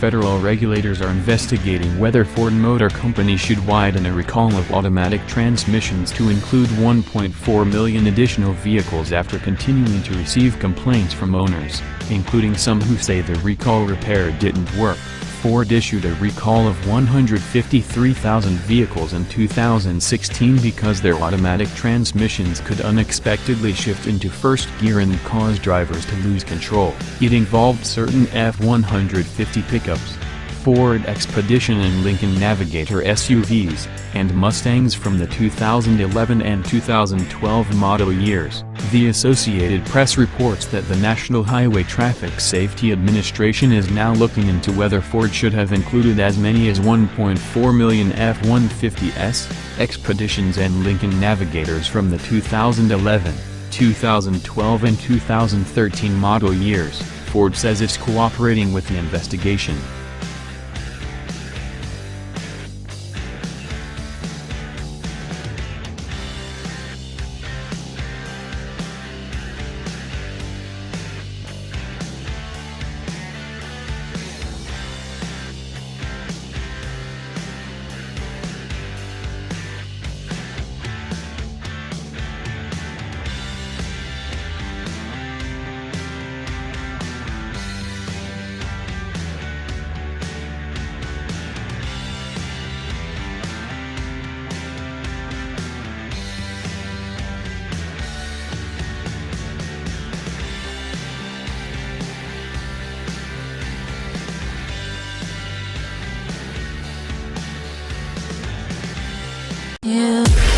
federal regulators are investigating whether Ford Motor Company should widen a recall of automatic transmissions to include 1.4 million additional vehicles after continuing to receive complaints from owners, including some who say the recall repair didn't work. Ford issued a recall of 153,000 vehicles in 2016 because their automatic transmissions could unexpectedly shift into first gear and cause drivers to lose control. It involved certain F-150 pickups, Ford Expedition and Lincoln Navigator SUVs, and Mustangs from the 2011 and 2012 model years. The Associated Press reports that the National Highway Traffic Safety Administration is now looking into whether Ford should have included as many as 1.4 million F-150s, Expeditions and Lincoln Navigators from the 2011, 2012 and 2013 model years. Ford says it's cooperating with the investigation. Yeah.